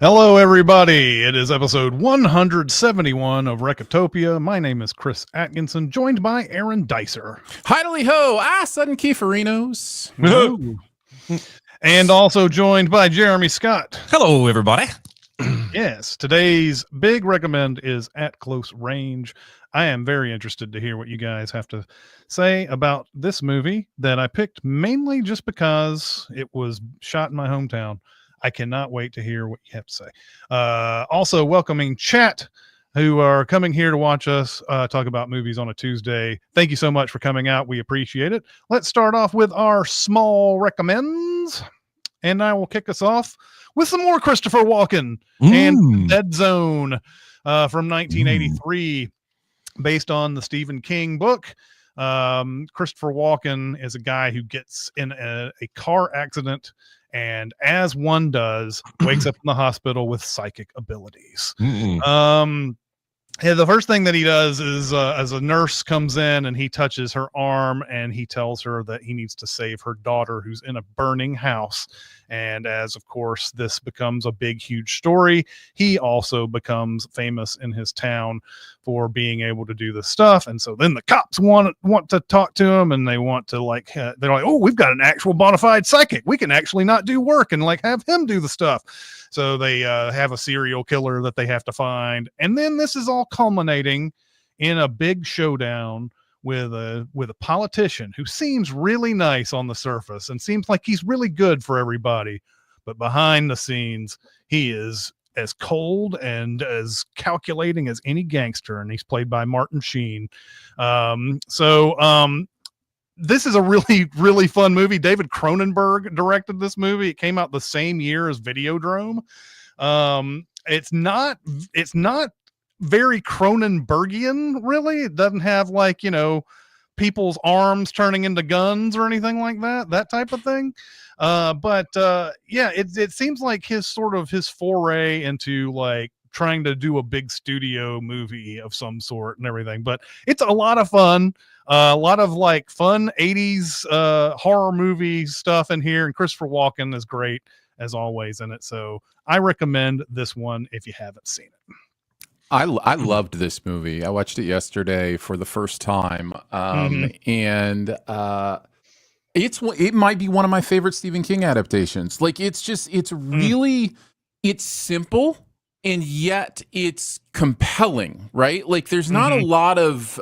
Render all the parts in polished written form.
Hello, everybody. It is episode 171 of Recotopia. My name is Chris Atkinson, joined by Aaron Dicer. Hidely ho, sudden Kieferino's. And also joined by Jeremy Scott. Hello, everybody. Yes, today's big recommend is At Close Range. I am very interested to hear what you guys have to say about this movie that I picked mainly just because it was shot in my hometown. I cannot wait to hear what you have to say. Also welcoming chat who are coming here to watch us talk about movies on a Tuesday. Thank you so much for coming out. We appreciate it. Let's start off with our small recommends. And I will kick us off with some more Christopher Walken and Dead Zone from 1983, based on the Stephen King book. Christopher Walken is a guy who gets in a car accident and, as one does, wakes up in the hospital with psychic abilities. The first thing that he does is as a nurse comes in and he touches her arm and he tells her that he needs to save her daughter who's in a burning house. And as, of course, this becomes a big, huge story, he also becomes famous in his town for being able to do this stuff. And so then the cops want to talk to him, and they want to they're like, oh, we've got an actual bona fide psychic. We can actually not do work and have him do the stuff. So they have a serial killer that they have to find. And then this is all culminating in a big showdown with a politician who seems really nice on the surface and seems like he's really good for everybody. But behind the scenes, he is as cold and as calculating as any gangster. And he's played by Martin Sheen. This is a really, really fun movie. David Cronenberg directed this movie. It came out the same year as Videodrome. It's not very Cronenbergian, really. It doesn't have people's arms turning into guns or anything like that type of thing. It seems like his foray into trying to do a big studio movie of some sort and everything. But it's a lot of fun. A lot of fun 80s horror movie stuff in here, and Christopher Walken is great as always in it. So I recommend this one if you haven't seen it. I loved this movie. I watched it yesterday for the first time, and it might be one of my favorite Stephen King adaptations. It's simple and yet it's compelling, right? There's not a lot of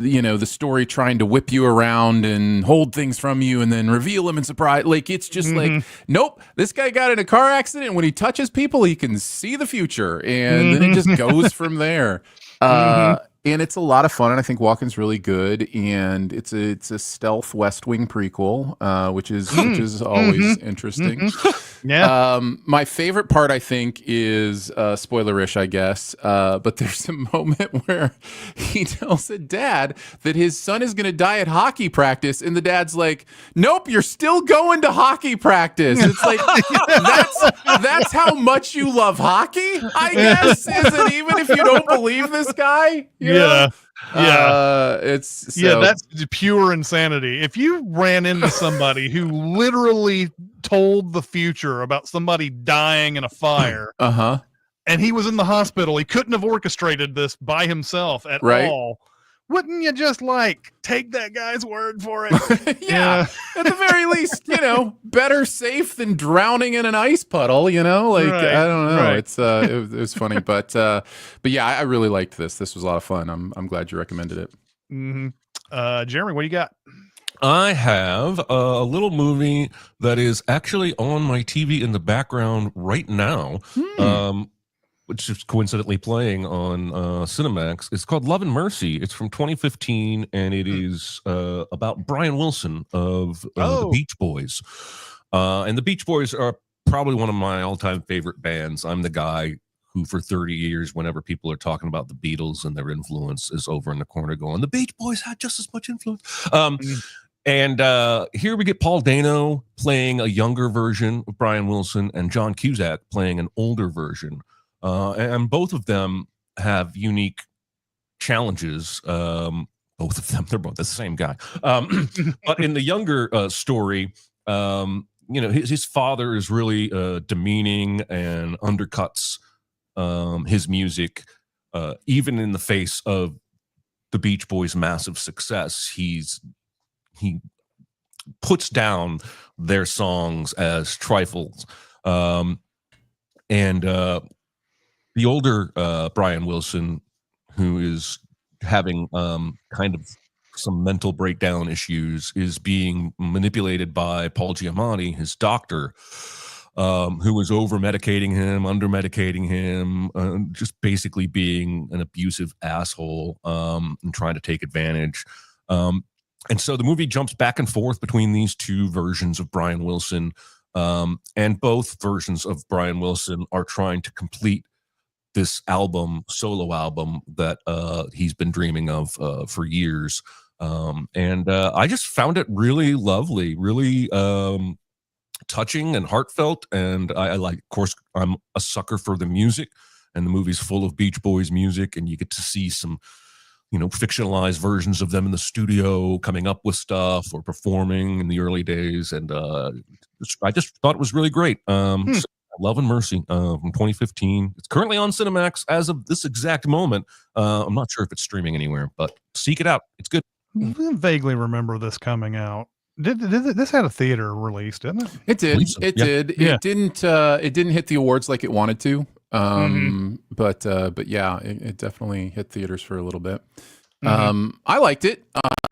the story trying to whip you around and hold things from you and then reveal them and surprise. It's just nope, this guy got in a car accident, and when he touches people, he can see the future, and then it just goes from there. And it's a lot of fun, and I think Walken's really good, and it's a stealth West Wing prequel, which is always interesting. Yeah. My favorite part, I think, is spoilerish, I guess. But there's a moment where he tells a dad that his son is going to die at hockey practice, and the dad's like, "Nope, you're still going to hockey practice." It's like that's how much you love hockey, I guess. Is it, even if you don't believe this guy? Yeah. That's pure insanity. If you ran into somebody who literally told the future about somebody dying in a fire, and he was in the hospital, he couldn't have orchestrated this by himself at all. Wouldn't you just take that guy's word for it? Yeah. At the very least, better safe than drowning in an ice puddle, I don't know. Right. It was funny, but yeah, I really liked this. This was a lot of fun. I'm glad you recommended it. Jeremy, what do you got? I have a little movie that is actually on my TV in the background right now. Which is coincidentally playing on Cinemax. It's called Love and Mercy. It's from 2015, and it is about Brian Wilson of the Beach Boys. And the Beach Boys are probably one of my all-time favorite bands. I'm the guy who, for 30 years, whenever people are talking about the Beatles and their influence, is over in the corner going, the Beach Boys had just as much influence. And here we get Paul Dano playing a younger version of Brian Wilson, and John Cusack playing an older version. And both of them have unique challenges. Both of them, they're both the same guy. But in the younger story, his father is really demeaning and undercuts his music, even in the face of the Beach Boys' massive success. He puts down their songs as trifles. And the older Brian Wilson, who is having kind of some mental breakdown issues, is being manipulated by Paul Giamatti, his doctor, who is over medicating him, under medicating him, just basically being an abusive asshole, and trying to take advantage. And so the movie jumps back and forth between these two versions of Brian Wilson, and both versions of Brian Wilson are trying to complete this solo album that he's been dreaming of for years. And I just found it really lovely, really touching and heartfelt. And I like, of course, I'm a sucker for the music, and the movie's full of Beach Boys music, and you get to see some fictionalized versions of them in the studio coming up with stuff or performing in the early days. And I just thought it was really great. So Love and Mercy from 2015. It's currently on Cinemax as of this exact moment. I'm not sure if it's streaming anywhere, but seek it out. It's good. I vaguely remember this coming out. Did this had a theater release, didn't it? It did. So. It Yeah. did. Yeah. It didn't. It didn't hit the awards like it wanted to. But yeah, it definitely hit theaters for a little bit. I liked it.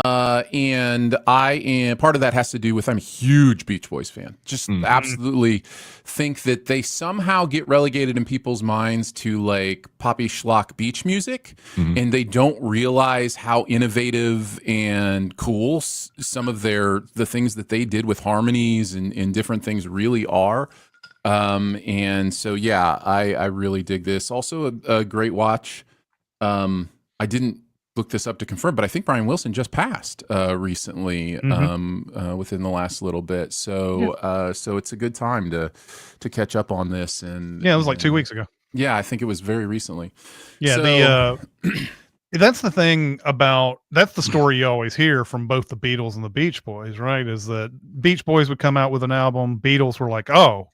And part of that has to do with I'm a huge Beach Boys fan. Just absolutely think that they somehow get relegated in people's minds to like poppy schlock beach music, and they don't realize how innovative and cool some of the things that they did with harmonies and different things really are. And so yeah, I really dig this. Also a great watch. I didn't look this up to confirm, but I think Brian Wilson just passed recently, within the last little bit. So so it's a good time to catch up on this. And Yeah, it was like 2 weeks ago. Yeah, I think it was very recently. Yeah, So- that's the thing that's the story you always hear from both the Beatles and the Beach Boys, right? Is that Beach Boys would come out with an album, Beatles were like, oh,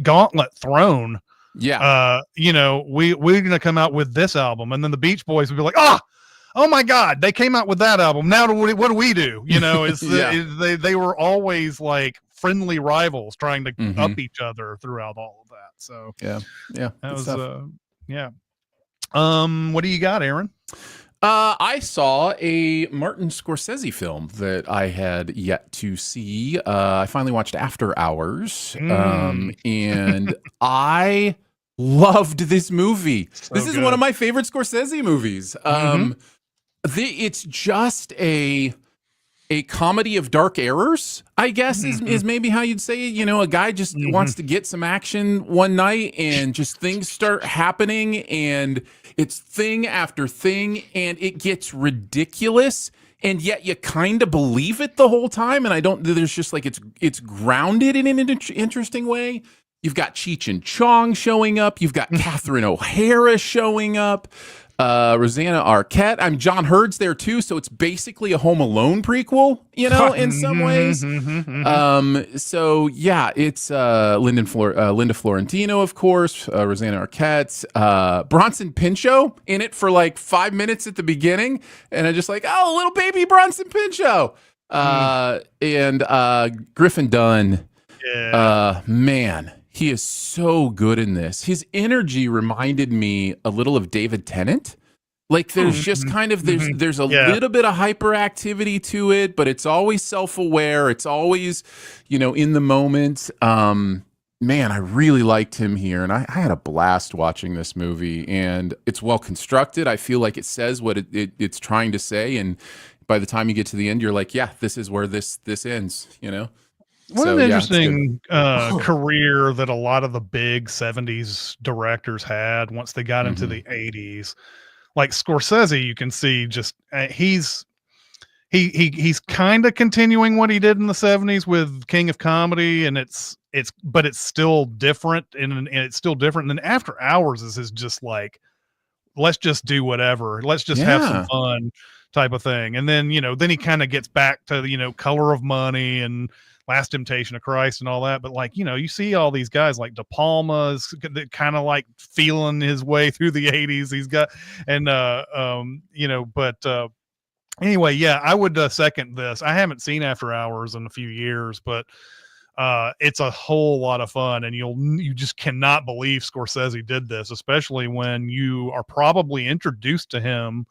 gauntlet thrown. Yeah. We're gonna come out with this album, and then the Beach Boys would be like, oh my God, they came out with that album. Now what do we do? They were always like friendly rivals trying to up each other throughout all of that. So yeah, that was what do you got, Aaron? I saw a Martin Scorsese film that I had yet to see. I finally watched After Hours, and I loved this movie. This is one of my favorite Scorsese movies. It's just a comedy of dark errors, I guess, is maybe how you'd say it. A guy just wants to get some action one night, and just things start happening, and it's thing after thing, and it gets ridiculous, and yet you kind of believe it the whole time. And there's just like, it's grounded in an interesting way. You've got Cheech and Chong showing up. You've got Catherine O'Hara showing up. Rosanna Arquette. John Hurd's there too, so it's basically a Home Alone prequel, in some ways. So yeah, it's Linda Florentino, of course, Rosanna Arquette, Bronson Pinchot in it for like 5 minutes at the beginning, and I'm just like, oh, little baby Bronson Pinchot, and Griffin Dunn. Man, he is so good in this. His energy reminded me a little of David Tennant. Like there's just kind of there's a little bit of hyperactivity to it, but it's always self-aware. It's always, in the moment. Man, I really liked him here, and I had a blast watching this movie. And it's well constructed. I feel like it says what it's trying to say, and by the time you get to the end, you're like, yeah, this is where this ends. What an interesting career that a lot of the big 70s directors had once they got into the 80s. Like Scorsese, you can see just he's kind of continuing what he did in the 70s with King of Comedy, and it's still different, and it's still different. And then After Hours is just like, let's just do whatever. Let's just have some fun. type of thing. And then, then he kind of gets back to, Color of Money and Last Temptation of Christ and all that. But like, you see all these guys like De Palma's kind of like feeling his way through the 80s. He's got, and, anyway, yeah, I would second this. I haven't seen After Hours in a few years, but it's a whole lot of fun, and you just cannot believe Scorsese did this, especially when you are probably introduced to him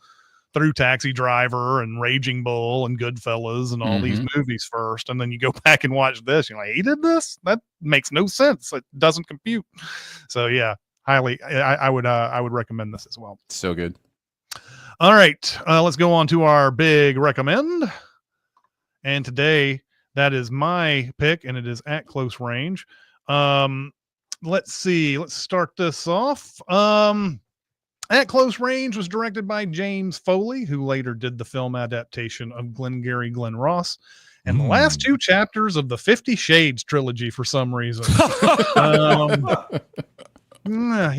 through Taxi Driver and Raging Bull and Goodfellas and all these movies first, and then you go back and watch this. You're like, he did this? That makes no sense. It doesn't compute. So yeah, highly, I would recommend this as well. So good. All right, let's go on to our big recommend. And today, that is my pick, and it is At Close Range. Let's see. Let's start this off. At Close Range was directed by James Foley, who later did the film adaptation of Glengarry Glen Ross and the last two chapters of the 50 Shades trilogy for some reason. He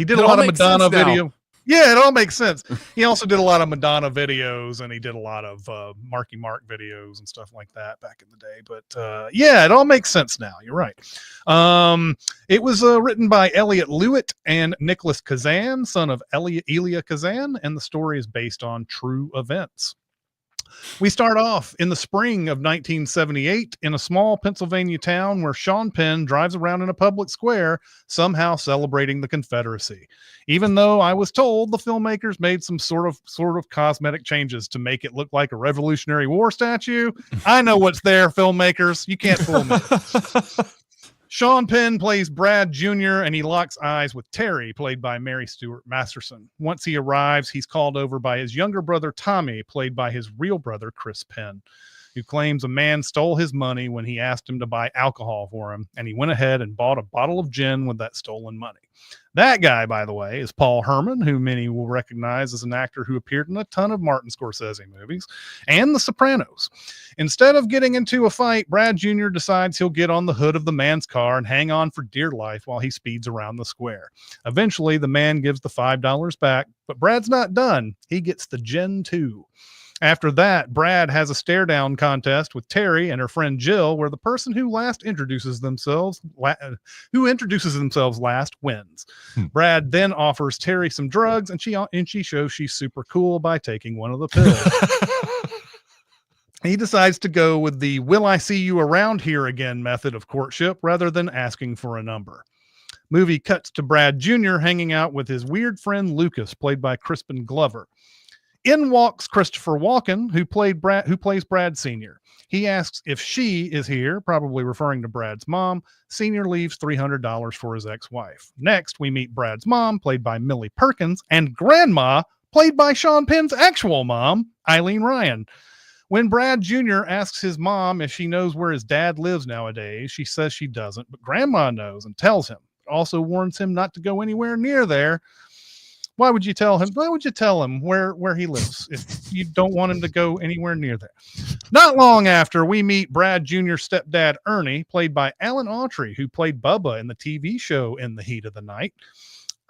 did a lot of Madonna video. Yeah, it all makes sense. He also did a lot of Madonna videos, and he did a lot of Marky Mark videos and stuff like that back in the day. But yeah, it all makes sense now. You're right. It was written by Elliot Lewitt and Nicholas Kazan, son of Elia Kazan, and the story is based on true events. We start off in the spring of 1978 in a small Pennsylvania town where Sean Penn drives around in a public square, somehow celebrating the Confederacy. Even though I was told the filmmakers made some sort of cosmetic changes to make it look like a Revolutionary War statue, I know what's there, filmmakers. You can't fool me. Sean Penn plays Brad Jr., and he locks eyes with Terry, played by Mary Stuart Masterson. Once he arrives, he's called over by his younger brother, Tommy, played by his real brother, Chris Penn, who claims a man stole his money when he asked him to buy alcohol for him, and he went ahead and bought a bottle of gin with that stolen money. That guy, by the way, is Paul Herman, who many will recognize as an actor who appeared in a ton of Martin Scorsese movies and The Sopranos. Instead of getting into a fight, Brad Jr. decides he'll get on the hood of the man's car and hang on for dear life while he speeds around the square. Eventually, the man gives the $5 back, but Brad's not done. He gets the gin too. After that, Brad has a stare down contest with Terry and her friend Jill, where the person who introduces themselves last wins. Brad then offers Terry some drugs, and she shows she's super cool by taking one of the pills. He decides to go with the "will I see you around here again" method of courtship rather than asking for a number. Movie cuts to Brad Jr. hanging out with his weird friend Lucas, played by Crispin Glover. In walks Christopher Walken, who plays Brad Sr. He asks if she is here, probably referring to Brad's mom. Sr. leaves $300 for his ex-wife. Next, we meet Brad's mom, played by Millie Perkins, and Grandma, played by Sean Penn's actual mom, Eileen Ryan. When Brad Jr. asks his mom if she knows where his dad lives nowadays, she says she doesn't, but Grandma knows and tells him. Also warns him not to go anywhere near there. Why would you tell him? Why would you tell him where he lives if you don't want him to go anywhere near there? Not long after, we meet Brad Jr.'s stepdad, Ernie, played by Alan Autry, who played Bubba in the TV show In the Heat of the Night.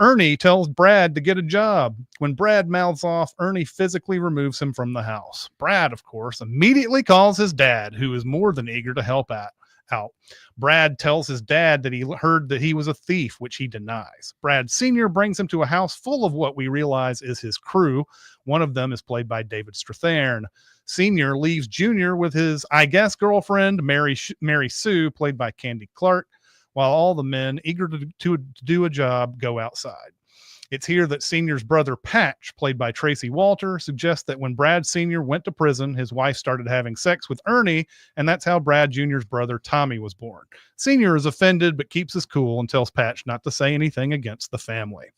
Ernie tells Brad to get a job. When Brad mouths off, Ernie physically removes him from the house. Brad, of course, immediately calls his dad, who is more than eager to help out. Brad tells his dad that he heard that he was a thief, which he denies. Brad Sr. brings him to a house full of what we realize is his crew. One of them is played by David Strathairn. Sr. leaves Jr. with his, I guess, girlfriend, Mary Sue, played by Candy Clark, while all the men, eager to do a job, go outside. It's here that Senior's brother, Patch, played by Tracy Walter, suggests that when Brad Sr. went to prison, his wife started having sex with Ernie, and that's how Brad Jr.'s brother, Tommy, was born. Senior is offended, but keeps his cool and tells Patch not to say anything against the family.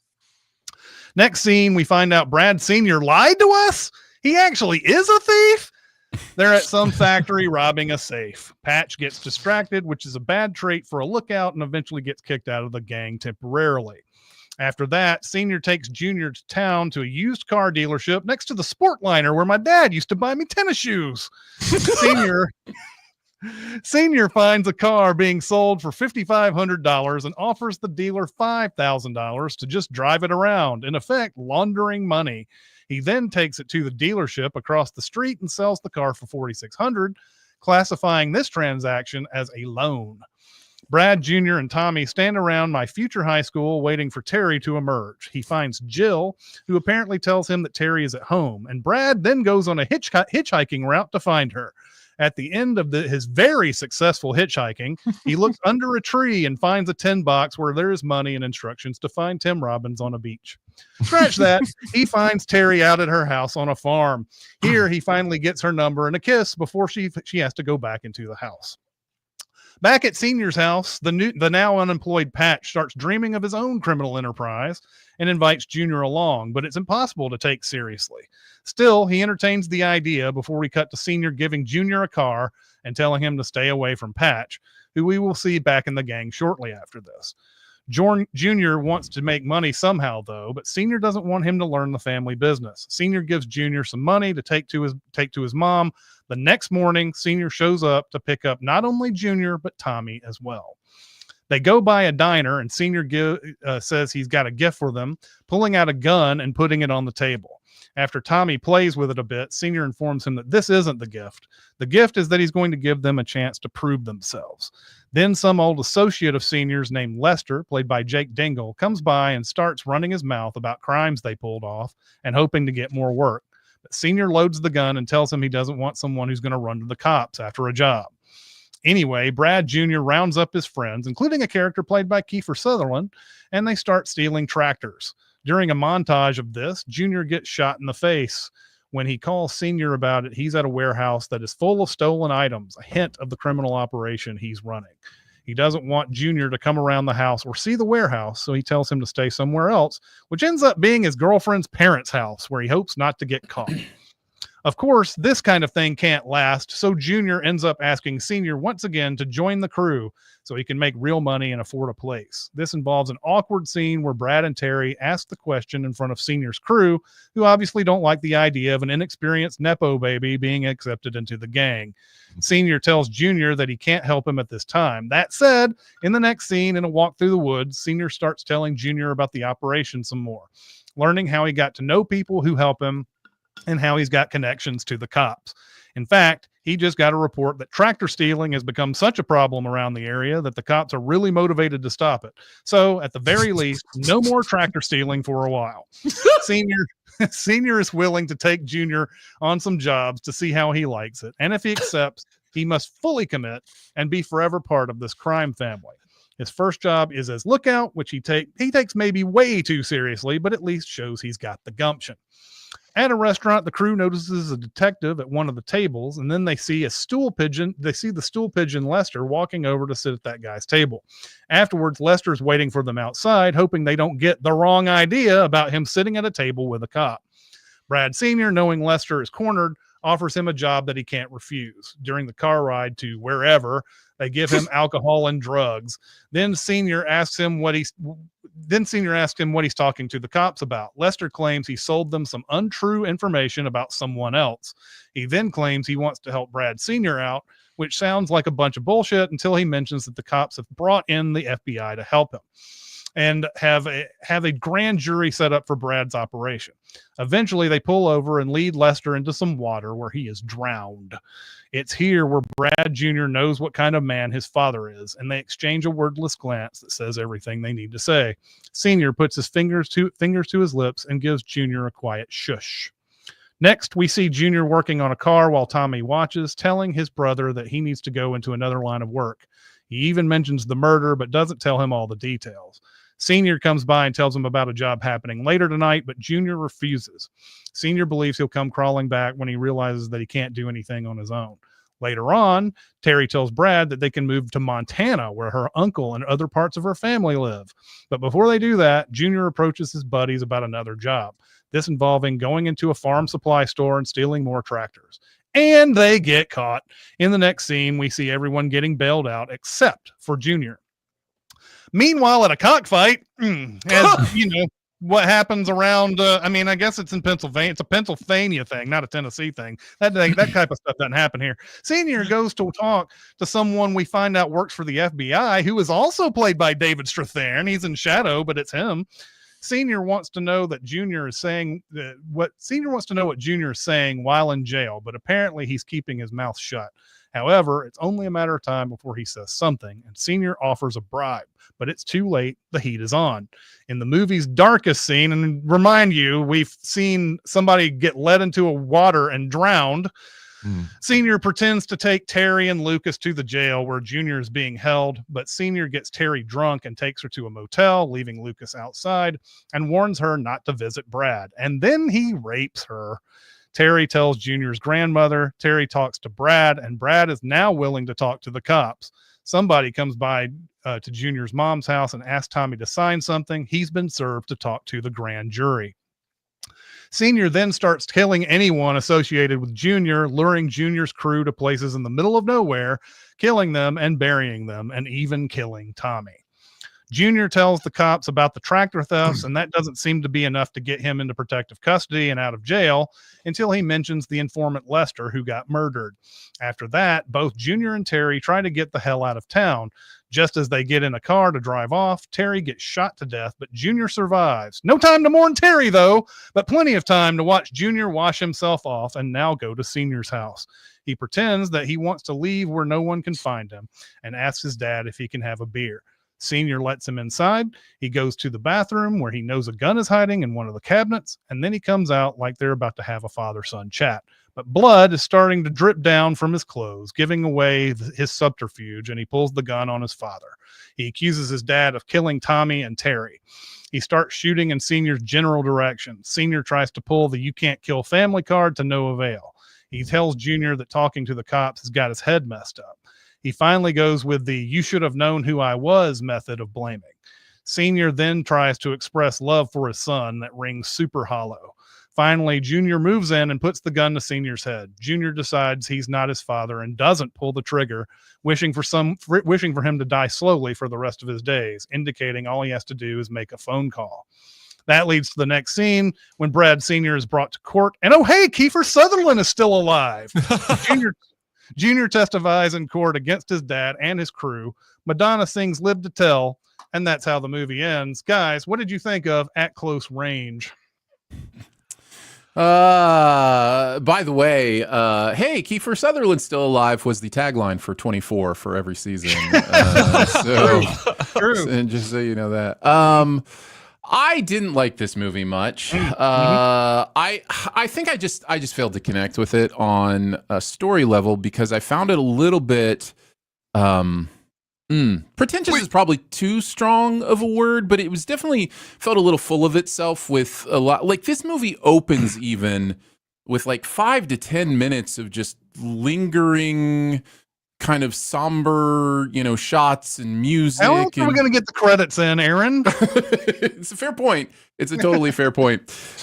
Next scene, we find out Brad Sr. lied to us. He actually is a thief. They're at some factory robbing a safe. Patch gets distracted, which is a bad trait for a lookout, and eventually gets kicked out of the gang temporarily. After that, Senior takes Junior to town to a used car dealership next to the Sportliner where my dad used to buy me tennis shoes. Senior finds a car being sold for $5,500 and offers the dealer $5,000 to just drive it around, in effect, laundering money. He then takes it to the dealership across the street and sells the car for $4,600, classifying this transaction as a loan. Brad Jr. and Tommy stand around my future high school waiting for Terry to emerge. He finds Jill, who apparently tells him that Terry is at home, and Brad then goes on a hitchhiking route to find her. At the end of his very successful hitchhiking, he looks under a tree and finds a tin box where there is money and instructions to find Tim Robbins on a beach. Scratch that. He finds Terry out at her house on a farm. Here, he finally gets her number and a kiss before she has to go back into the house. Back at Senior's house, the now unemployed Patch starts dreaming of his own criminal enterprise and invites Junior along, but it's impossible to take seriously. Still, he entertains the idea before we cut to Senior giving Junior a car and telling him to stay away from Patch, who we will see back in the gang shortly after this. Junior wants to make money somehow, though, but Senior doesn't want him to learn the family business. Senior gives Junior some money to take to his mom. The next morning, Senior shows up to pick up not only Junior, but Tommy as well. They go by a diner, and Senior says he's got a gift for them, pulling out a gun and putting it on the table. After Tommy plays with it a bit, Senior informs him that this isn't the gift. The gift is that he's going to give them a chance to prove themselves. Then some old associate of Senior's named Lester, played by Jake Dingle, comes by and starts running his mouth about crimes they pulled off and hoping to get more work. But Senior loads the gun and tells him he doesn't want someone who's going to run to the cops after a job. Anyway, Brad Jr. rounds up his friends, including a character played by Kiefer Sutherland, and they start stealing tractors. During a montage of this, Junior gets shot in the face. When he calls Senior about it, he's at a warehouse that is full of stolen items, a hint of the criminal operation he's running. He doesn't want Junior to come around the house or see the warehouse, so he tells him to stay somewhere else, which ends up being his girlfriend's parents' house, where he hopes not to get caught. Of course, this kind of thing can't last, so Junior ends up asking Senior once again to join the crew so he can make real money and afford a place. This involves an awkward scene where Brad and Terry ask the question in front of Senior's crew, who obviously don't like the idea of an inexperienced Nepo baby being accepted into the gang. Senior tells Junior that he can't help him at this time. That said, in the next scene, in a walk through the woods, Senior starts telling Junior about the operation some more, learning how he got to know people who help him and how he's got connections to the cops. In fact, he just got a report that tractor stealing has become such a problem around the area that the cops are really motivated to stop it. So at the very least, no more tractor stealing for a while. Senior is willing to take Junior on some jobs to see how he likes it. And if he accepts, he must fully commit and be forever part of this crime family. His first job is as lookout, which he takes maybe way too seriously, but at least shows he's got the gumption. At a restaurant, the crew notices a detective at one of the tables, and then they see the stool pigeon Lester walking over to sit at that guy's table. Afterwards, Lester's waiting for them outside, hoping they don't get the wrong idea about him sitting at a table with a cop. Brad Sr., knowing Lester is cornered, offers him a job that he can't refuse. During the car ride to wherever, they give him alcohol and drugs. Then Senior asks him what he's talking to the cops about. Lester claims he sold them some untrue information about someone else. He then claims he wants to help Brad Sr. out, which sounds like a bunch of bullshit until he mentions that the cops have brought in the FBI to help him and have a grand jury set up for Brad's operation. Eventually, they pull over and lead Lester into some water where he is drowned. It's here where Brad Jr. knows what kind of man his father is, and they exchange a wordless glance that says everything they need to say. Senior puts his fingers to his lips and gives Jr. a quiet shush. Next, we see Jr. working on a car while Tommy watches, telling his brother that he needs to go into another line of work. He even mentions the murder, but doesn't tell him all the details. Senior comes by and tells him about a job happening later tonight, but Junior refuses. Senior believes he'll come crawling back when he realizes that he can't do anything on his own. Later on, Terry tells Brad that they can move to Montana, where her uncle and other parts of her family live. But before they do that, Junior approaches his buddies about another job, this involving going into a farm supply store and stealing more tractors. And they get caught. In the next scene, we see everyone getting bailed out except for Junior. Meanwhile, at a cockfight, as you know, what happens around, I guess it's in Pennsylvania. It's a Pennsylvania thing, not a Tennessee thing. That type of stuff doesn't happen here. Senior goes to talk to someone we find out works for the FBI, who is also played by David Strathairn. He's in shadow, but it's him. Senior wants to know what Junior is saying while in jail, but apparently he's keeping his mouth shut. However, it's only a matter of time before he says something, and Senior offers a bribe, but it's too late. The heat is on. In the movie's darkest scene, and remind you, we've seen somebody get led into a water and drowned. Senior pretends to take Terry and Lucas to the jail where Junior is being held, but Senior gets Terry drunk and takes her to a motel, leaving Lucas outside, and warns her not to visit Brad. And then he rapes her. Terry tells Junior's grandmother. Terry talks to Brad, and Brad is now willing to talk to the cops. Somebody comes by to Junior's mom's house and asks Tommy to sign something. He's been served to talk to the grand jury. Senior then starts killing anyone associated with Junior, luring Junior's crew to places in the middle of nowhere, killing them and burying them, and even killing Tommy. Junior tells the cops about the tractor thefts, and that doesn't seem to be enough to get him into protective custody and out of jail until he mentions the informant Lester, who got murdered. After that, both Junior and Terry try to get the hell out of town. Just as they get in a car to drive off, Terry gets shot to death, but Junior survives. No time to mourn Terry, though, but plenty of time to watch Junior wash himself off and now go to Senior's house. He pretends that he wants to leave where no one can find him and asks his dad if he can have a beer. Senior lets him inside. He goes to the bathroom where he knows a gun is hiding in one of the cabinets, and then he comes out like they're about to have a father-son chat. But blood is starting to drip down from his clothes, giving away his subterfuge, and he pulls the gun on his father. He accuses his dad of killing Tommy and Terry. He starts shooting in Senior's general direction. Senior tries to pull the "you can't kill family" card to no avail. He tells Junior that talking to the cops has got his head messed up. He finally goes with the "you should have known who I was" method of blaming. Senior then tries to express love for his son that rings super hollow. Finally, Junior moves in and puts the gun to Senior's head. Junior decides he's not his father and doesn't pull the trigger, wishing for him to die slowly for the rest of his days, indicating all he has to do is make a phone call. That leads to the next scene when Brad Sr. is brought to court. And oh, hey, Kiefer Sutherland is still alive. Junior testifies in court against his dad and his crew. Madonna sings "Live to Tell," and that's how the movie ends. Guys, what did you think of At Close Range? By the way, hey, Kiefer Sutherland's still alive was the tagline for 24 for every season. True. And just so you know that. I didn't like this movie much. I think I just failed to connect with it on a story level because I found it a little bit pretentious is probably too strong of a word, but it was definitely felt a little full of itself with a lot. Like this movie opens even with like 5 to 10 minutes of just lingering kind of somber, shots and music. How else are we going to get the credits in, Aaron? It's a fair point. It's a totally fair point.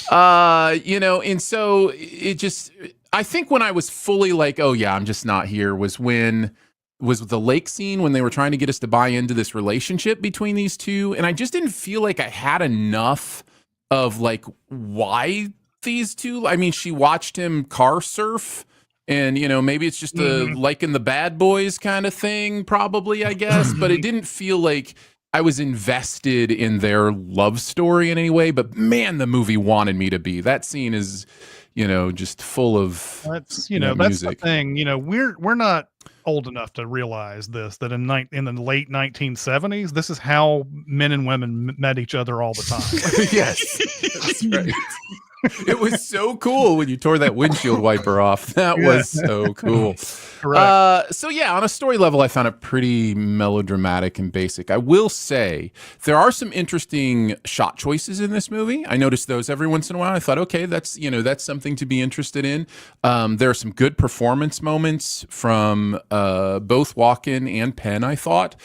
And so it just, I think when I was fully like, oh yeah, I'm just not here was the lake scene when they were trying to get us to buy into this relationship between these two. And I just didn't feel like I had enough of like why these two, I mean, she watched him car surf. And, maybe it's just a liking the bad boys kind of thing, probably, I guess. But it didn't feel like I was invested in their love story in any way. But, man, the movie wanted me to be. That scene is, just full of that's music. That's the thing. We're not old enough to realize this, that in the late 1970s, this is how men and women met each other all the time. Yes, that's right. It was so cool when you tore that windshield wiper off. That was so cool. Correct. So yeah, on a story level, I found it pretty melodramatic and basic. I will say there are some interesting shot choices in this movie. I noticed those every once in a while. I thought, okay, that's something to be interested in. There are some good performance moments from both Walken and Penn. I thought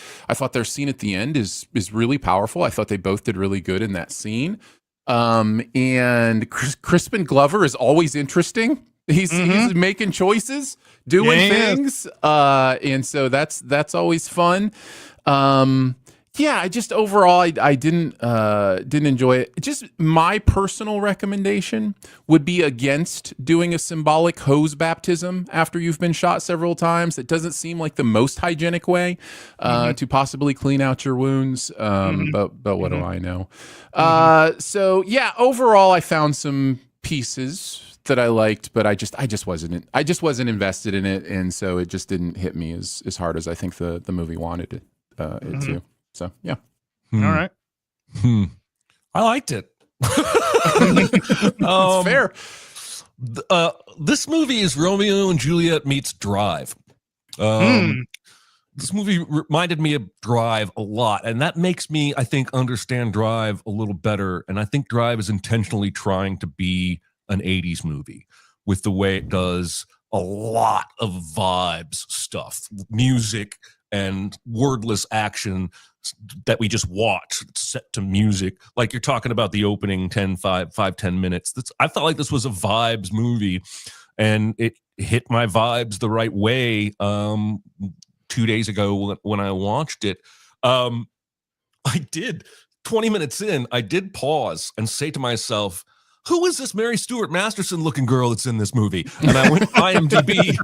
their scene at the end is really powerful. I thought they both did really good in that scene. And Crispin Glover is always interesting. He's making choices, doing things. And so that's always fun. Yeah, I just overall I didn't enjoy it. Just my personal recommendation would be against doing a symbolic hose baptism after you've been shot several times. It doesn't seem like the most hygienic way to possibly clean out your wounds. But what do I know? So yeah, overall I found some pieces that I liked, but I just wasn't invested in it, and so it just didn't hit me as hard as I think the movie wanted it to. So yeah. All right. I liked it. It's fair. This movie is Romeo and Juliet meets Drive. This movie reminded me of Drive a lot, and that makes me, I think, understand Drive a little better. And I think Drive is intentionally trying to be an 80s movie with the way it does a lot of vibes stuff, music and wordless action that we just watch set to music. Like you're talking about the opening 10 minutes. I felt like this was a vibes movie, and it hit my vibes the right way 2 days ago when I watched it. I did 20 minutes in, I did pause and say to myself, who is this Mary Stuart Masterson looking girl that's in this movie? And I went to IMDb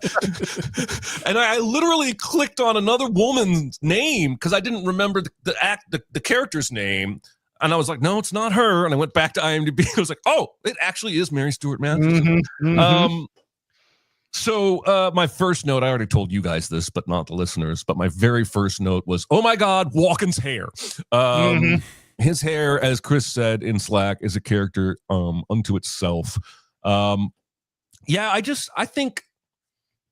and I literally clicked on another woman's name because I didn't remember the character's name. And I was like, no, it's not her. And I went back to IMDb. I was like, oh, it actually is Mary Stuart Masterson. So my first note, I already told you guys this, but not the listeners, but my very first note was, oh my God, Walken's hair. His hair, as Chris said in Slack, is a character unto itself. Yeah, I think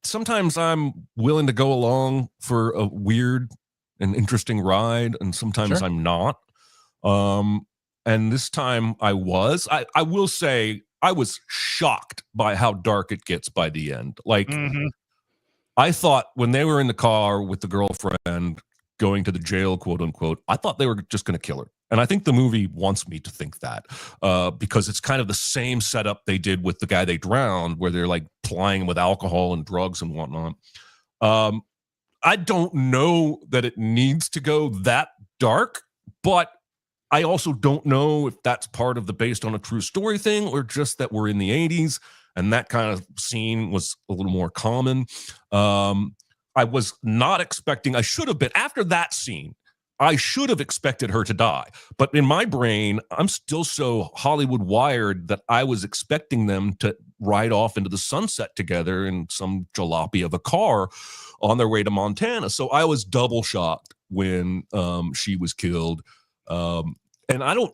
sometimes I'm willing to go along for a weird and interesting ride, and sometimes I'm not. And this time I was. I will say I was shocked by how dark it gets by the end. Like, I thought when they were in the car with the girlfriend going to the jail, quote unquote, I thought they were just going to kill her. And I think the movie wants me to think that because it's kind of the same setup they did with the guy they drowned, where they're like plying him with alcohol and drugs and whatnot. I don't know that it needs to go that dark, but I also don't know if that's part of the based on a true story thing or just that we're in the 80s and that kind of scene was a little more common. I was not expecting, I should have been, after that scene, I should have expected her to die. But in my brain, I'm still so Hollywood wired that I was expecting them to ride off into the sunset together in some jalopy of a car on their way to Montana. So I was double shocked when she was killed. And I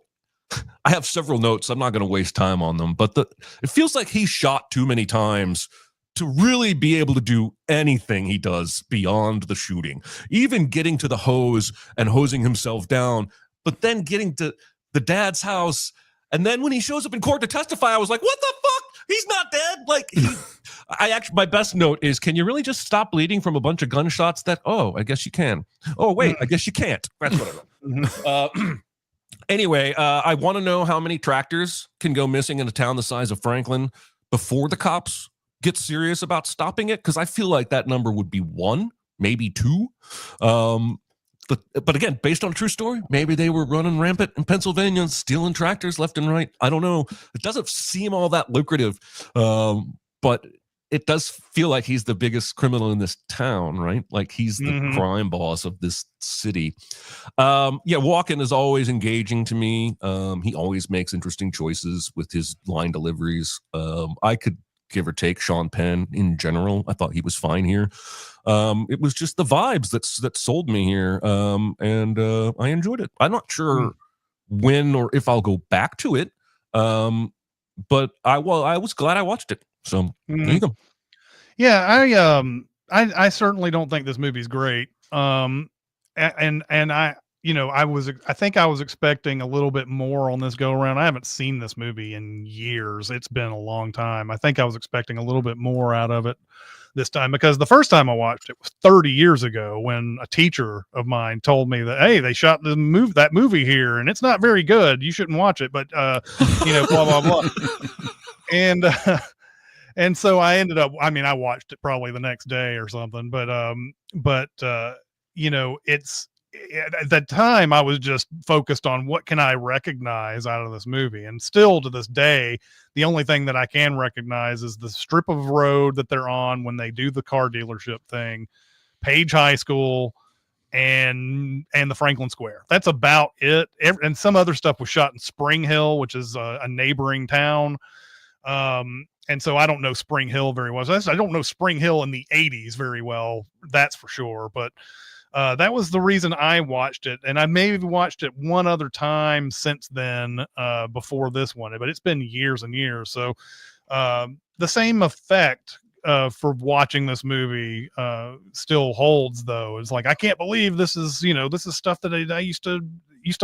have several notes. I'm not going to waste time on them, but it feels like he's shot too many times to really be able to do anything he does beyond the shooting, even getting to the hose and hosing himself down, but then getting to the dad's house. And then when he shows up in court to testify, I was like, what the fuck? He's not dead. Like, my best note is, can you really just stop bleeding from a bunch of gunshots I guess you can. Oh, wait, I guess you can't. That's what I wrote. Anyway, I want to know how many tractors can go missing in a town the size of Franklin before the cops get serious about stopping it, because I feel like that number would be 1, maybe 2. But again, based on a true story, maybe they were running rampant in Pennsylvania, stealing tractors left and right. I don't know. It doesn't seem all that lucrative, but it does feel like he's the biggest criminal in this town, right? Like he's the crime boss of this city. Walken is always engaging to me. He always makes interesting choices with his line deliveries. I could give or take Sean Penn in general. I thought he was fine here. It was just the vibes that sold me here. And I enjoyed it. I'm not sure when or if I'll go back to it. But I was glad I watched it. So there you go. Yeah, I certainly don't think this movie's great. And I think I was expecting a little bit more on this go around. I haven't seen this movie in years. It's been a long time. I think I was expecting a little bit more out of it this time, because the first time I watched it was 30 years ago when a teacher of mine told me that, hey, they shot that movie here and it's not very good. You shouldn't watch it, but blah, blah, blah. And so I ended up, I watched it probably the next day or something, but at that time I was just focused on what can I recognize out of this movie, and still to this day the only thing that I can recognize is the strip of road that they're on when they do the car dealership thing, Page High School, and the Franklin Square. That's about it. And some other stuff was shot in Spring Hill, which is a neighboring town. And so I don't know Spring Hill very well. I don't know Spring Hill in the 80s very well, that's for sure. But that was the reason I watched it. And I maybe watched it one other time since then, before this one, but it's been years and years. So the same effect for watching this movie still holds, though. It's like, I can't believe this is, this is stuff that I used to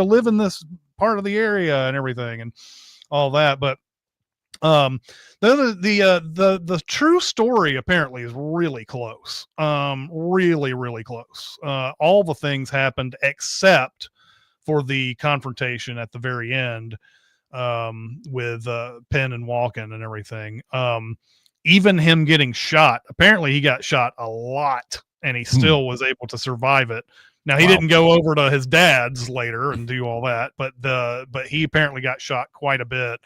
live in this part of the area and everything and all that. But the true story apparently is really close. Really close. All the things happened except for the confrontation at the very end, with Penn and Walken and everything. Even him getting shot, apparently he got shot a lot and he still was able to survive it. Now he didn't go over to his dad's later and do all that, but he apparently got shot quite a bit,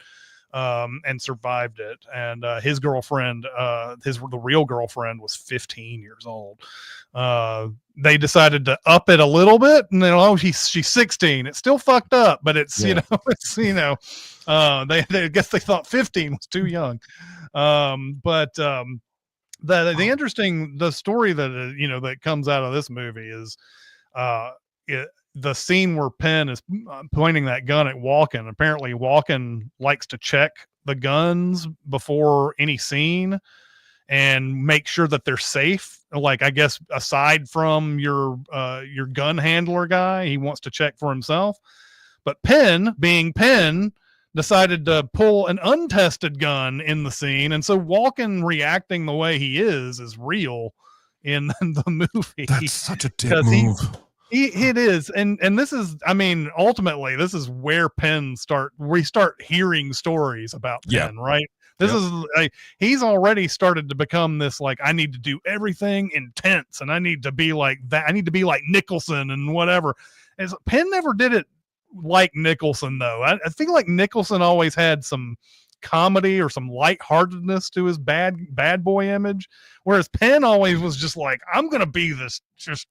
and survived it. And his girlfriend, the real girlfriend, was 15 years old. They decided to up it a little bit, and then she's 16. It's still fucked up, but it's they guess they thought 15 was too young. The story that that comes out of this movie is the scene where Penn is pointing that gun at Walken. Apparently Walken likes to check the guns before any scene and make sure that they're safe. Like, I guess aside from your gun handler guy, he wants to check for himself. But Penn, being Penn, decided to pull an untested gun in the scene. And so Walken reacting the way he is real in the movie. That's such a dick move. It is. And this is, I mean, ultimately, this is where we start hearing stories about Penn, right? This is like, he's already started to become this, like, I need to do everything intense and I need to be like that. I need to be like Nicholson and whatever. And Penn never did it like Nicholson, though. I think like Nicholson always had some comedy or some lightheartedness to his bad boy image, whereas Penn always was just like, I'm gonna be this just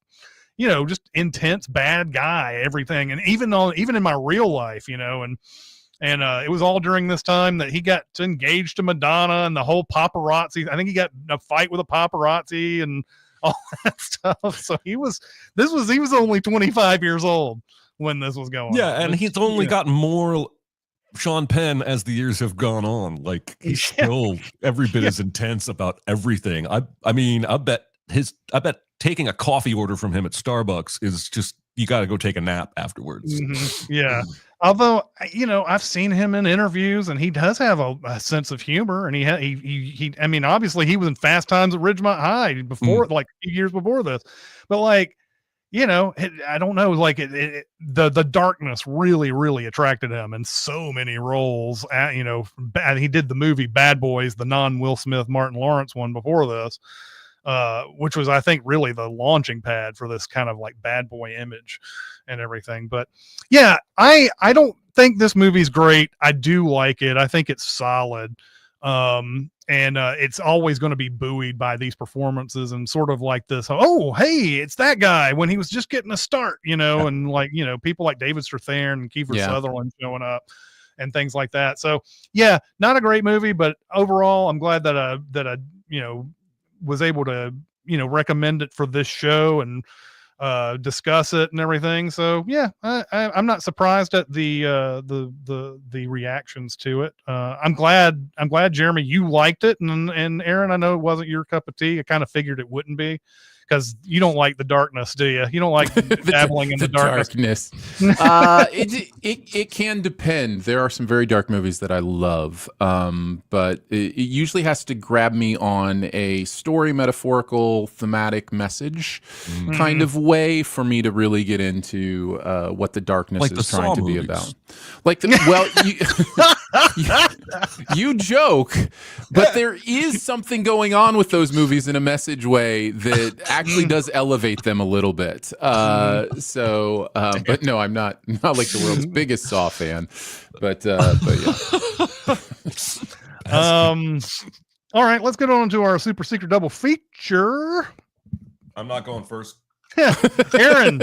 intense bad guy, everything. And even in my real life, and it was all during this time that he got engaged to Madonna and the whole paparazzi. I think he got in a fight with a paparazzi and all that stuff. So he was only 25 years old when this was going on. Yeah, and he's only gotten more Sean Penn as the years have gone on. Like, he's still every bit as intense about everything. I mean, I bet taking a coffee order from him at Starbucks is just, you got to go take a nap afterwards. Mm-hmm. Yeah. Although, I've seen him in interviews and he does have a sense of humor, and he I mean, obviously he was in Fast Times at Ridgemont High before, like a few years before this, but like, I don't know, like the darkness really attracted him in so many roles. He did the movie Bad Boys, the non-Will Smith, Martin Lawrence one before this, which was, I think, really the launching pad for this kind of like bad boy image and everything. But yeah, I don't think this movie's great. I do like it. I think it's solid. And it's always going to be buoyed by these performances and sort of like this, oh, hey, it's that guy when he was just getting a start, and like, people like David Strathairn and Kiefer Sutherland showing up and things like that. So yeah, not a great movie, but overall, I'm glad that I was able to, recommend it for this show and discuss it and everything. So yeah, I'm not surprised at the reactions to it. I'm glad Jeremy, you liked it, and Aaron, I know it wasn't your cup of tea. I kind of figured it wouldn't be, because you don't like the darkness, do you? You don't like dabbling in the darkness. It can depend. There are some very dark movies that I love, but it usually has to grab me on a story, metaphorical, thematic message kind of way for me to really get into what the darkness like is the trying Saw to be movies. about. Like, you joke, but there is something going on with those movies in a message way that actually does elevate them a little bit. But no, I'm not like the world's biggest Saw fan, but yeah. All right, let's get on to our super secret double feature. I'm not going first. Aaron,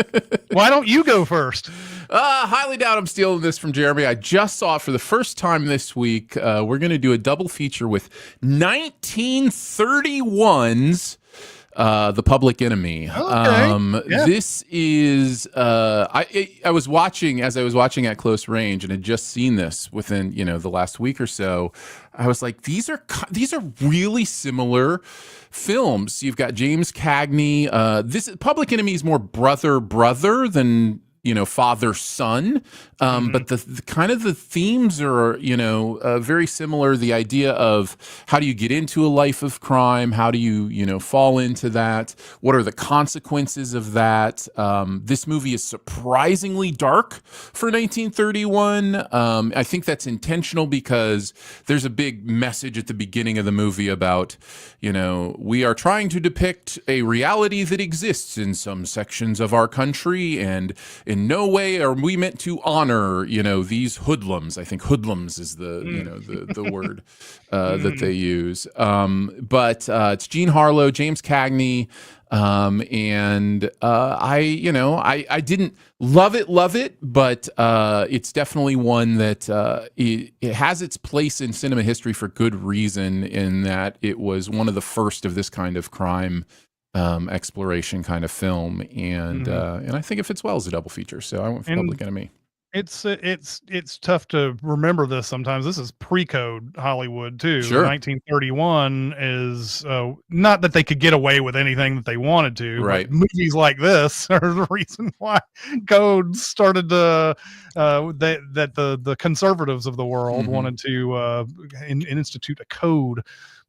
why don't you go first? Highly doubt I'm stealing this from Jeremy. I just saw it for the first time this week. We're going to do a double feature with 1931's The Public Enemy. Okay. This is I was watching at close range and had just seen this within the last week or so. I was like, these are really similar films. You've got James Cagney. This Public Enemy is more brother than father son, but the kind of the themes are very similar. The idea of how do you get into a life of crime, how do you fall into that, what are the consequences of that. This movie is surprisingly dark for 1931. I think that's intentional because there's a big message at the beginning of the movie about we are trying to depict a reality that exists in some sections of our country, and in no way are we meant to honor, these hoodlums. I think hoodlums is the word that they use. But it's Jean Harlow, James Cagney, and I didn't love it, but it's definitely one that it has its place in cinema history for good reason, in that it was one of the first of this kind of crime exploration kind of film, and I think it fits well as a double feature. So I went for Public Enemy. It's tough to remember this sometimes. This is pre-code Hollywood too. Sure. 1931 is not that they could get away with anything that they wanted to. Right. But movies like this are the reason why code started to that the conservatives of the world wanted to institute a code.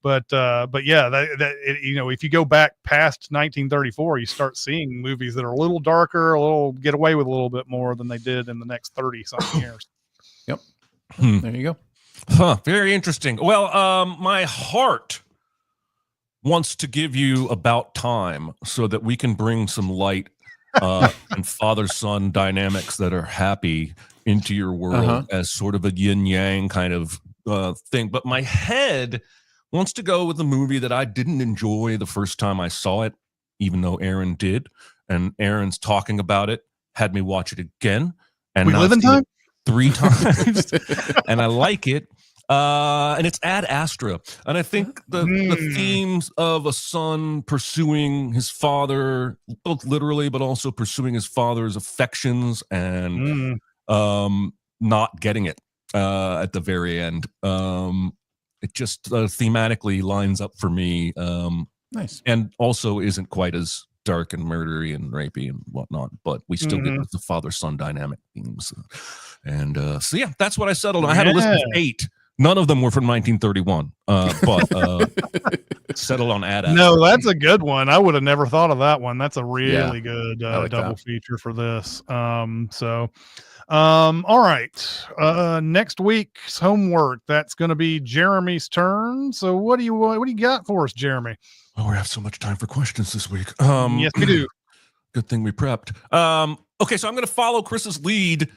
But yeah, if you go back past 1934, you start seeing movies that are a little darker, get away with a little bit more than they did in the next 30-something years. Yep. There you go. Huh, very interesting. Well, my heart wants to give you About Time so that we can bring some light and father-son dynamics that are happy into your world as sort of a yin-yang kind of thing. But my head wants to go with a movie that I didn't enjoy the first time I saw it, even though Aaron did. And Aaron's talking about it, had me watch it again. And we live in time? 3 times. And I like it. And it's Ad Astra. And I think the themes of a son pursuing his father, both literally, but also pursuing his father's affections and not getting it at the very end. It just thematically lines up for me. Nice. And also isn't quite as dark and murdery and rapey and whatnot, but we still get the father-son dynamic themes. And so, yeah, that's what I settled on. I had a list of 8. None of them were from 1931, but settled on Ad Astra. No, that's a good one. I would have never thought of that one. That's a really good like double feature for this. All right. Next week's homework, that's going to be Jeremy's turn. So what do you got for us, Jeremy? Oh, we have so much time for questions this week. Yes, we do. Good thing we prepped. Okay, so I'm going to follow Chris's lead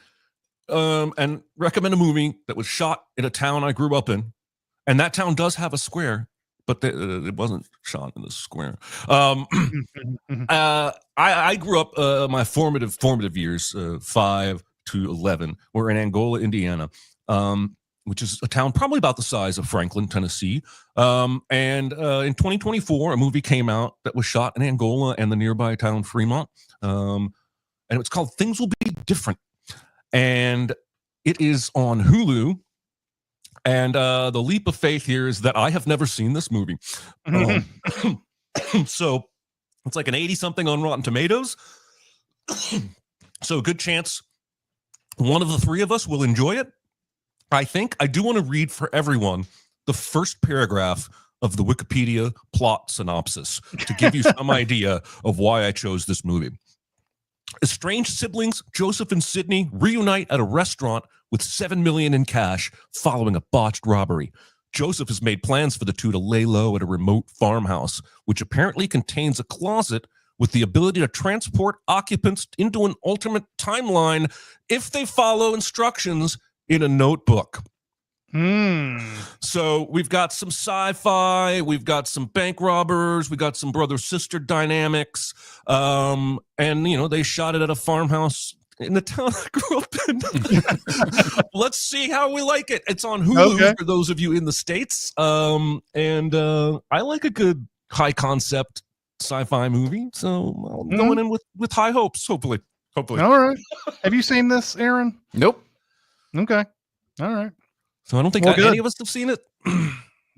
and recommend a movie that was shot in a town I grew up in. And that town does have a square, but it wasn't shot in the square. I grew up, my formative years, 5 to 11, were in Angola, Indiana, which is a town probably about the size of Franklin, Tennessee. And in 2024, a movie came out that was shot in Angola and the nearby town Fremont. And it's called Things Will Be Different. And it is on Hulu. And the leap of faith here is that I have never seen this movie. So it's like an 80-something on Rotten Tomatoes. So a good chance one of the 3 of us will enjoy it. I think. I do want to read for everyone the first paragraph of the Wikipedia plot synopsis to give you some idea of why I chose this movie. Estranged siblings Joseph and Sidney reunite at a restaurant with $7 million in cash following a botched robbery. Joseph has made plans for the two to lay low at a remote farmhouse, which apparently contains a closet with the ability to transport occupants into an alternate timeline if they follow instructions in a notebook. So we've got some sci-fi, we've got some bank robbers, we got some brother-sister dynamics, and they shot it at a farmhouse in the town I grew up in. Let's see how we like it. It's on Hulu for those of you in the States, and I like a good high concept sci-fi movie, so I'm going in with high hopes. Hopefully. All right. Have you seen this, Aaron? Nope. Okay. All right. So I don't think any of us have seen it.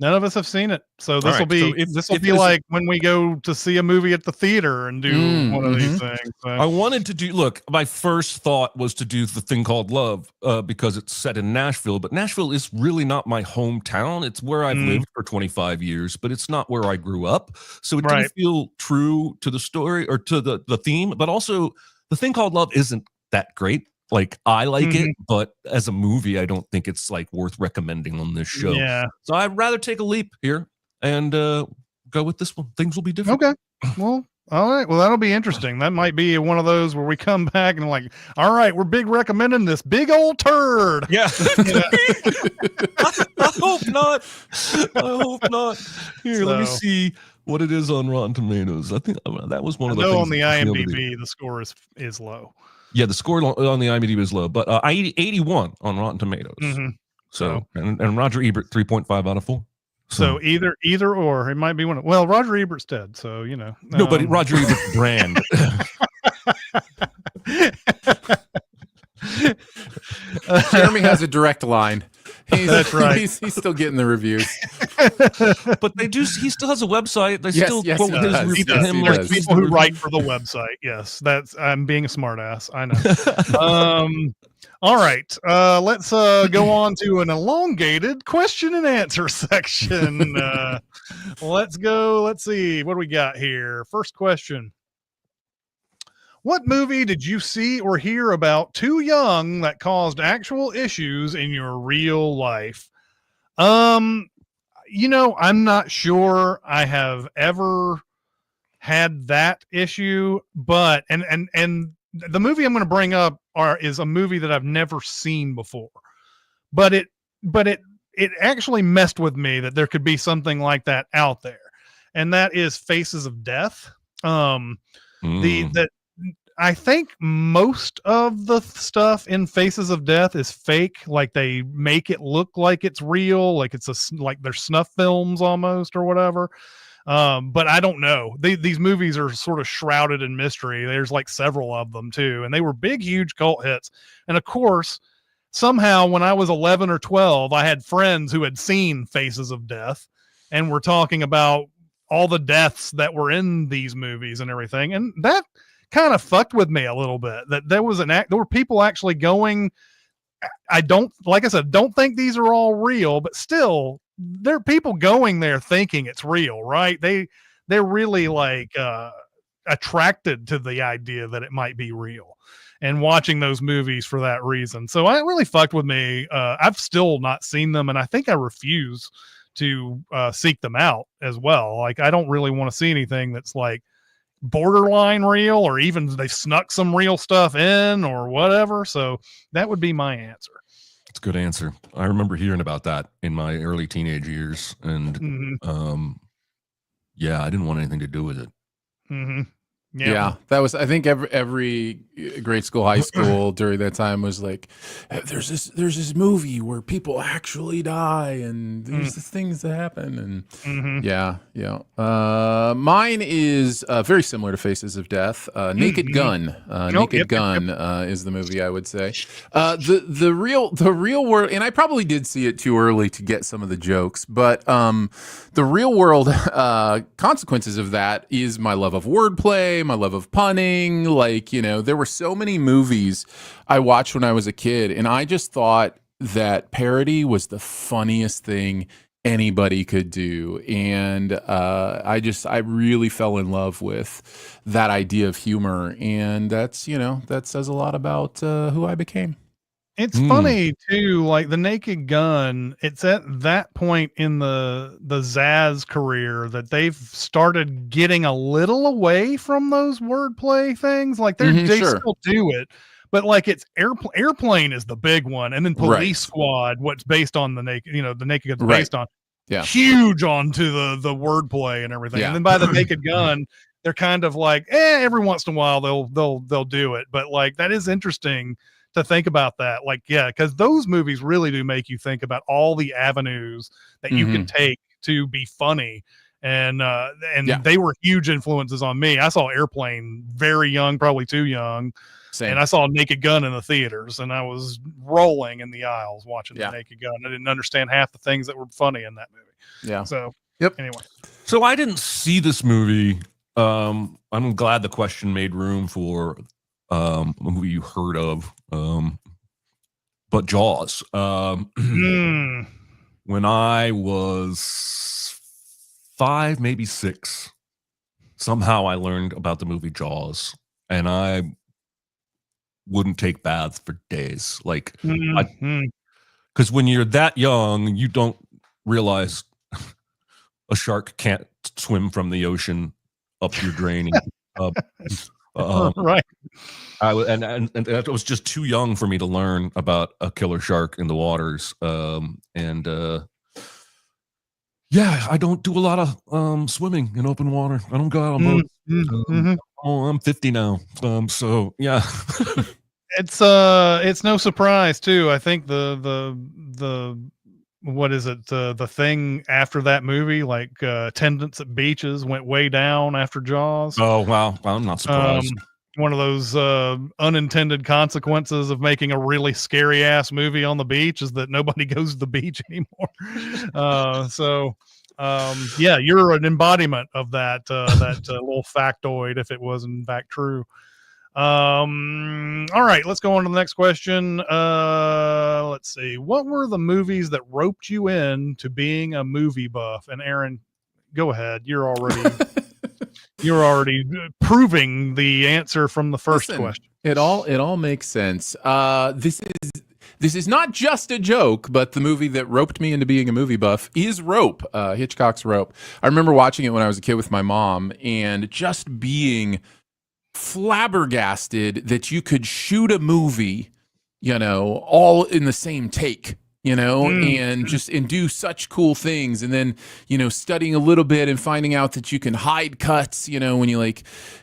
None of us have seen it. So this will be like when we go to see a movie at the theater and do one of these things. So. I wanted to look, my first thought was to do The Thing Called Love because it's set in Nashville, but Nashville is really not my hometown. It's where I've lived for 25 years, but it's not where I grew up. So it didn't feel true to the story or to the theme, but also The Thing Called Love isn't that great. Like, I like it, but as a movie, I don't think it's like worth recommending on this show. Yeah. So I'd rather take a leap here and go with this one. Things will be different. Okay. Well, all right. Well, that'll be interesting. That might be one of those where we come back and like, all right, we're big recommending this big old turd. Yeah. I hope not. I hope not. Here, let me see what it is on Rotten Tomatoes. I think that was one of the things. On the IMDb, the score is low. Yeah, the score on the IMDb is low, but 81 on Rotten Tomatoes. So and Roger Ebert 3.5 out of 4. So either or, it might be one. Well, Roger Ebert's dead, so no, but Roger Ebert's brand. Jeremy has a direct line. That's right. He's still getting the reviews. But he still has a website. They still quote his reviews to him like people who write for the website. Yes, I'm being a smartass. I know. All right. Let's go on to an elongated question and answer section. Let's go. Let's see what do we got here. First question. What movie did you see or hear about too young that caused actual issues in your real life? I'm not sure I have ever had that issue, but and the movie I'm going to bring up is a movie that I've never seen before, but it actually messed with me that there could be something like that out there, and that is Faces of Death. I think most of the stuff in Faces of Death is fake. Like they make it look like it's real, like like they're snuff films almost or whatever. But I don't know. These movies are sort of shrouded in mystery. There's like several of them too, and they were big, huge cult hits. And of course, somehow when I was 11 or 12, I had friends who had seen Faces of Death and were talking about all the deaths that were in these movies and everything. And that kind of fucked with me a little bit, that there were people actually going. Like I said, don't think these are all real, but still there are people going there thinking it's real, right? They're really like attracted to the idea that it might be real and watching those movies for that reason. So it really fucked with me. I've still not seen them, and I think I refuse to seek them out as well. Like, I don't really want to see anything that's like borderline real, or even they snuck some real stuff in or whatever. So that would be my answer. It's a good answer. I remember hearing about that in my early teenage years, and I didn't want anything to do with it. Yeah, that was, I think every grade school, high school during that time was like, there's this movie where people actually die, and there's these things that happen, and mine is very similar to Faces of Death. Naked Gun. Naked Gun is the movie, I would say. The real world, and I probably did see it too early to get some of the jokes, but the real world consequences of that is my love of wordplay, my love of punning. Like, there were so many movies I watched when I was a kid, and I just thought that parody was the funniest thing anybody could do. And I really fell in love with that idea of humor. And that's, that says a lot about who I became. It's funny too, like the Naked Gun, it's at that point in the Zaz career that they've started getting a little away from those wordplay things. Like they Sure. still do it, but like it's Airplane is the big one, and then Police Right. Squad, what's based on the Naked, the Naked Gun's Right. based on, Yeah. huge onto the wordplay and everything. Yeah. And then by the Naked Gun, they're kind of like, every once in a while they'll do it, but like that is interesting to think about that. Like, yeah, because those movies really do make you think about all the avenues that you can take to be funny. And they were huge influences on me. I saw Airplane very young, probably too young. Same. And I saw Naked Gun in the theaters, and I was rolling in the aisles watching the Naked Gun. I didn't understand half the things that were funny in that movie. Yeah. So, anyway. So I didn't see this movie. I'm glad the question made room for a movie you heard of, but Jaws. When I was 5, maybe 6, somehow I learned about the movie Jaws, and I wouldn't take baths for days. Like, because when you're that young, you don't realize a shark can't swim from the ocean up your drain. Right. And it was just too young for me to learn about a killer shark in the waters. I don't do a lot of swimming in open water. I don't go out on boats. I'm 50 now. So yeah. It's no surprise too. I think the what is it? The thing after that movie, like attendance at beaches went way down after Jaws. Oh wow, I'm not surprised. One of those unintended consequences of making a really scary ass movie on the beach is that nobody goes to the beach anymore. You're an embodiment of that little factoid, if it was in fact true. All right, let's go on to the next question. Let's see. What were the movies that roped you in to being a movie buff? And Aaron, go ahead. You're already proving the answer from the first question. It all makes sense. This is not just a joke, but the movie that roped me into being a movie buff is Rope, Hitchcock's Rope. I remember watching it when I was a kid with my mom and just being flabbergasted that you could shoot a movie, all in the same take, and do such cool things. And then, studying a little bit and finding out that you can hide cuts, when you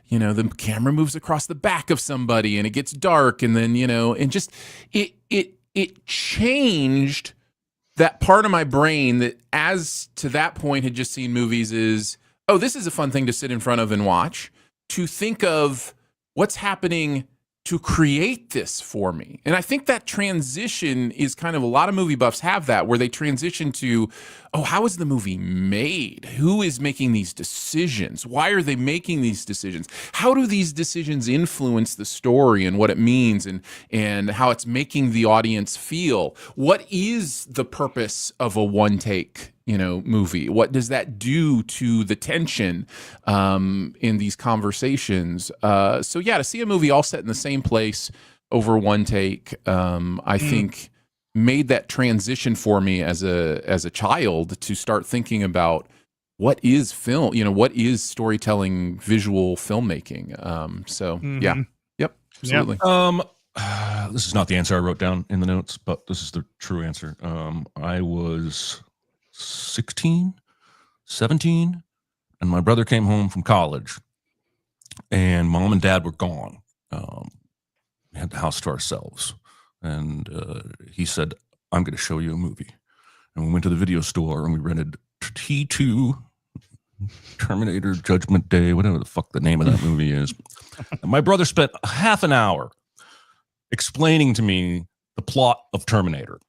the camera moves across the back of somebody and it gets dark. And then, and just it changed that part of my brain that as to that point had just seen movies is, oh, this is a fun thing to sit in front of and watch, to think of what's happening to create this for me. And I think that transition is kind of, a lot of movie buffs have that, where they transition to, oh, how is the movie made? Who is making these decisions? Why are they making these decisions? How do these decisions influence the story and what it means and how it's making the audience feel? What is the purpose of a one take movie? What does that do to the tension in these conversations? To see a movie all set in the same place over one take, I think made that transition for me as a child to start thinking about what is film, what is storytelling, visual filmmaking. Yep, absolutely. This is not the answer I wrote down in the notes, but this is the true answer. I was 16, 17, and my brother came home from college, and mom and dad were gone. We had the house to ourselves, and he said, I'm going to show you a movie. And we went to the video store and we rented T2, Terminator Judgment Day, whatever the fuck the name of that movie is. And my brother spent half an hour explaining to me the plot of Terminator.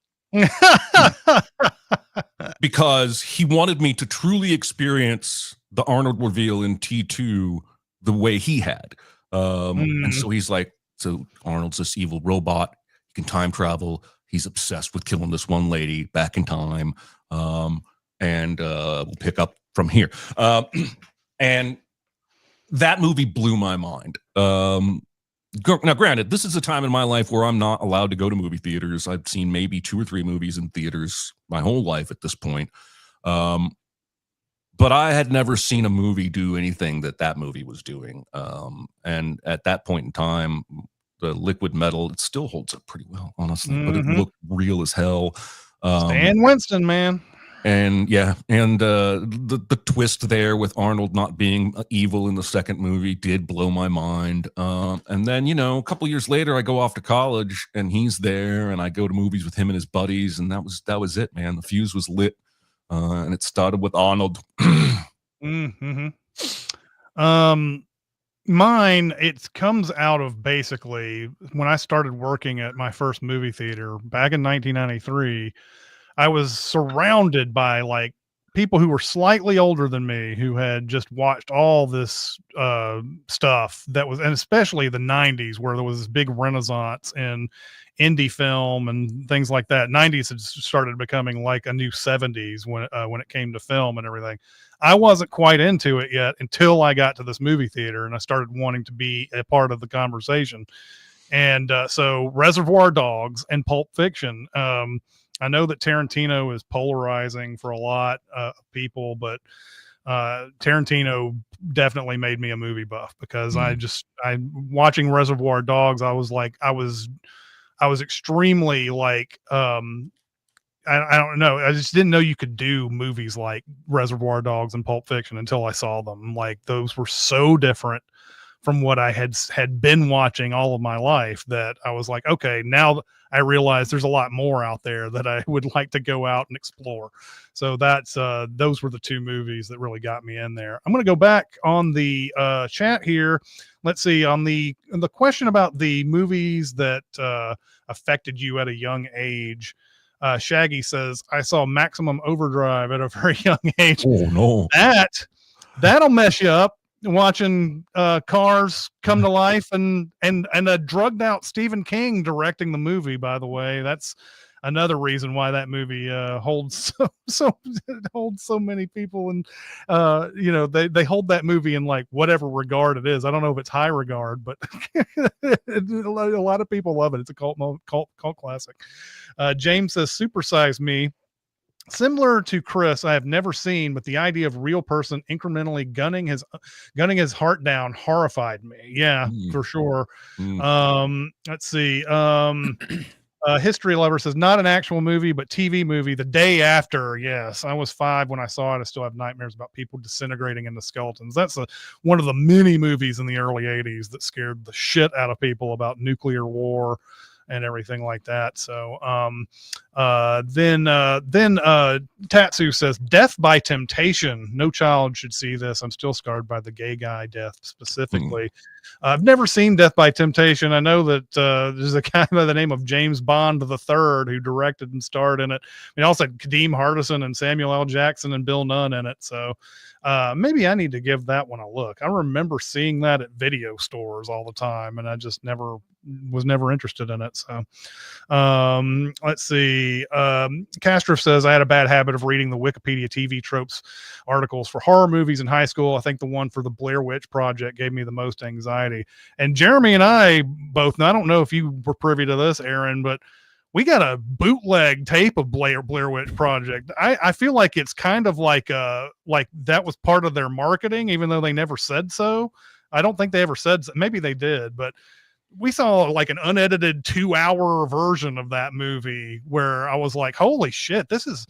Because he wanted me to truly experience the Arnold reveal in T2 the way he had. And so he's like, so Arnold's this evil robot. He can time travel. He's obsessed with killing this one lady back in time. and we'll pick up from here. And that movie blew my mind. Now, granted, this is a time in my life where I'm not allowed to go to movie theaters. I've seen maybe 2 or 3 movies in theaters my whole life at this point. But I had never seen a movie do anything that movie was doing. And at that point in time, the liquid metal, it still holds up pretty well, honestly, but it looked real as hell. Stan Winston, man. And yeah, and the twist there with Arnold not being evil in the second movie did blow my mind. And then, a couple years later, I go off to college and he's there, and I go to movies with him and his buddies, and that was it, man. The fuse was lit, and it started with Arnold. Mine, it comes out of basically when I started working at my first movie theater back in 1993. I was surrounded by like people who were slightly older than me who had just watched all this stuff that was, and especially the 90s where there was this big renaissance in indie film and things like that. 90s had started becoming like a new 70s when it came to film and everything. I wasn't quite into it yet until I got to this movie theater and I started wanting to be a part of the conversation. And so Reservoir Dogs and Pulp Fiction, I know that Tarantino is polarizing for a lot of people, but Tarantino definitely made me a movie buff because I watching Reservoir Dogs, I was extremely like, I don't know. I just didn't know you could do movies like Reservoir Dogs and Pulp Fiction until I saw them. Like those were so different from what I had been watching all of my life that I was like, okay, now I realize there's a lot more out there that I would like to go out and explore. So that's those were the 2 movies that really got me in there. I'm going to go back on the chat here. Let's see, on the question about the movies that affected you at a young age. Shaggy says, I saw Maximum Overdrive at a very young age. Oh no. That'll mess you up. Watching cars come to life and a drugged out Stephen King directing the movie, by the way. That's another reason why that movie holds holds so many people, and they hold that movie in like whatever regard it is. I don't know if it's high regard, but a lot of people love it. It's a cult classic. James says, Supersize Me. Similar to Chris, I have never seen, but the idea of real person incrementally gunning his heart down horrified me. Yeah, for sure. Let's see. History Lover says, not an actual movie, but TV movie. The Day After. Yes, I was 5 when I saw it. I still have nightmares about people disintegrating into skeletons. That's one of the many movies in the early 80s that scared the shit out of people about nuclear war and everything like that. So then Tatsu says, Death by Temptation. No child should see this. I'm still scarred by the gay guy death specifically. I've never seen Death by Temptation. I know that there's a guy by the name of James Bond III who directed and starred in it. I mean, also had Kadeem Hardison and Samuel L. Jackson and Bill Nunn in it. So maybe I need to give that one a look. I remember seeing that at video stores all the time, and I just was never interested in it. So let's see. Castro says, I had a bad habit of reading the Wikipedia TV tropes articles for horror movies in high school. I think the one for the Blair Witch Project gave me the most anxiety. And Jeremy and I both, I don't know if you were privy to this, Aaron, but we got a bootleg tape of Blair Witch Project. I feel like it's kind of like that was part of their marketing, even though they never said so. I don't think they ever said so. Maybe they did, but we saw like an unedited 2-hour version of that movie where I was like, holy shit, this is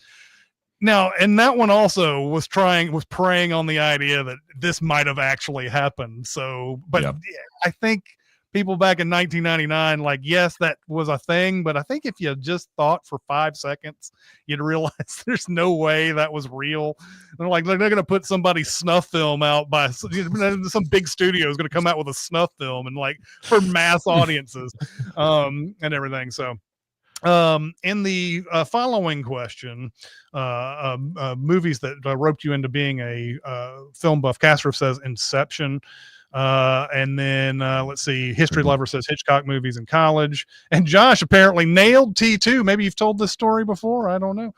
now. And that one also was preying on the idea that this might have actually happened. So, but yeah, I think people back in 1999, like, yes, that was a thing, but I think if you just thought for 5 seconds, you'd realize there's no way that was real. They're like, they're going to put somebody's snuff film out by some big studio is going to come out with a snuff film and like for mass audiences and everything. So in the following question, movies that roped you into being a film buff, Castro says Inception. And then let's see. History Lover says Hitchcock movies in college. And Josh apparently nailed T2. Maybe you've told this story before. I don't know.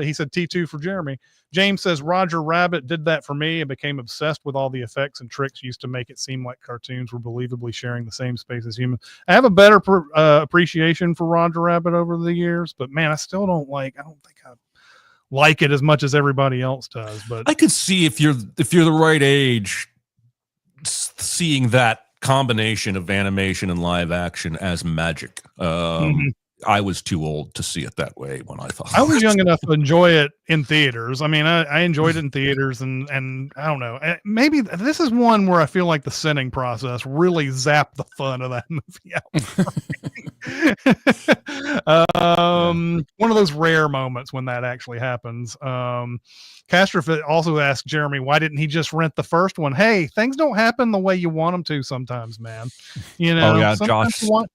He said T2 for Jeremy. James says Roger Rabbit did that for me. I became obsessed with all the effects and tricks used to make it seem like cartoons were believably sharing the same space as humans. I have a better appreciation for Roger Rabbit over the years, but man, I still don't think I like it as much as everybody else does. But I could see if you're the right age, seeing that combination of animation and live action as magic. I was too old to see it that way when I thought I was young enough to enjoy it in theaters. I mean, I enjoyed it in theaters, and I don't know. Maybe this is one where I feel like the sending process really zapped the fun of that movie out. One of those rare moments when that actually happens. Castro also asked Jeremy, why didn't he just rent the first one? Hey, things don't happen the way you want them to sometimes, man. You know, oh yeah, sometimes Josh.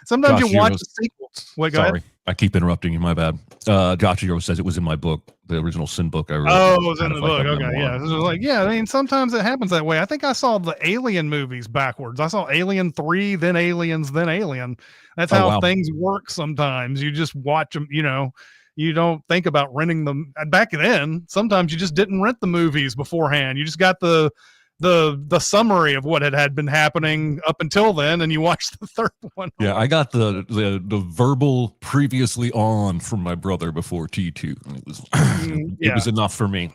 sometimes Josh you watch Euros. the sequel. Wait, go Sorry, ahead. I keep interrupting you. My bad. Josh Euros says it was in my book, the original Sin book I wrote. Oh, it was in the book. Okay, yeah. It was like, yeah. I mean, sometimes it happens that way. I think I saw the Alien movies backwards. I saw Alien 3, then Aliens, then Alien. That's how things work sometimes. You just watch them. You know, you don't think about renting them. Back then, sometimes you just didn't rent the movies beforehand. You just got the summary of what had been happening up until then, and you watched the third one. Yeah, I got the verbal previously on from my brother before T2. It was it was enough for me.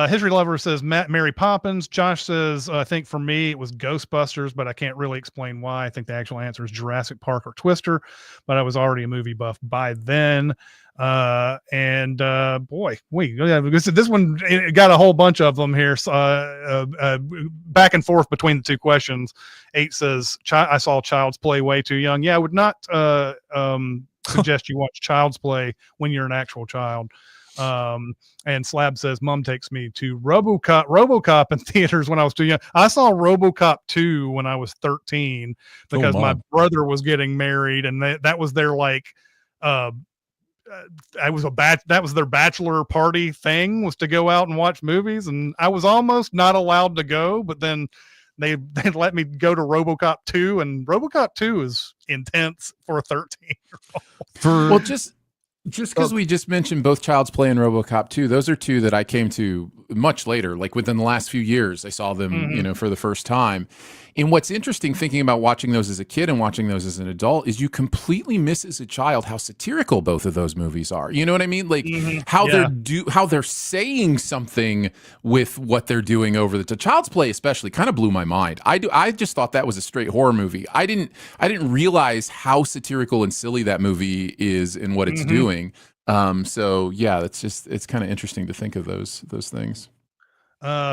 History Lover says Mary Poppins. Josh says, I think for me it was Ghostbusters, but I can't really explain why. I think the actual answer is Jurassic Park or Twister, but I was already a movie buff by then. Boy, this one got a whole bunch of them here. Back and forth between the two questions. 8 says, I saw Child's Play way too young. Yeah, I would not suggest you watch Child's Play when you're an actual child. And Slab says Mom takes me to RoboCop in theaters when I was too young. I saw RoboCop 2 when I was 13 because my brother was getting married, and that was their that was their bachelor party thing, was to go out and watch movies, and I was almost not allowed to go, but then they let me go to RoboCop 2, and RoboCop 2 is intense for a 13-year-old. Well, just because we just mentioned both Child's Play and RoboCop 2, those are two that I came to much later, like within the last few years. I saw them, for the first time. And what's interesting thinking about watching those as a kid and watching those as an adult is you completely miss as a child how satirical both of those movies are. You know what I mean? Like how they're saying something with what they're doing over the Child's Play especially kind of blew my mind. I just thought that was a straight horror movie. I didn't realize how satirical and silly that movie is and what it's doing. So yeah, it's kind of interesting to think of those things.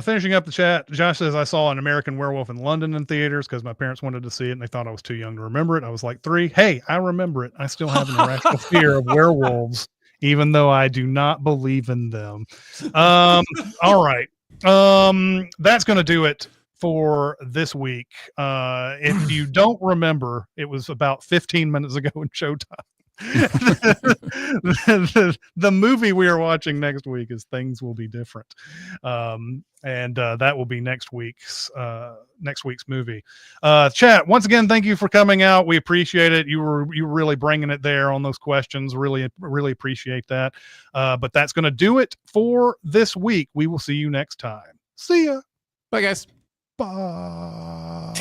Finishing up the chat, Josh says, I saw An American Werewolf in London in theaters because my parents wanted to see it and they thought I was too young to remember it. I was like 3. Hey, I remember it. I still have an irrational fear of werewolves, even though I do not believe in them. All right. That's going to do it for this week. If you don't remember, it was about 15 minutes ago in Showtime. The movie we are watching next week is Things Will Be Different, and that will be next week's movie. Chat, once again, thank you for coming out. We appreciate it. You were really bringing it there on those questions. Really appreciate that. But that's going to do it for this week. We will see you next time. See ya. Bye, guys. Bye.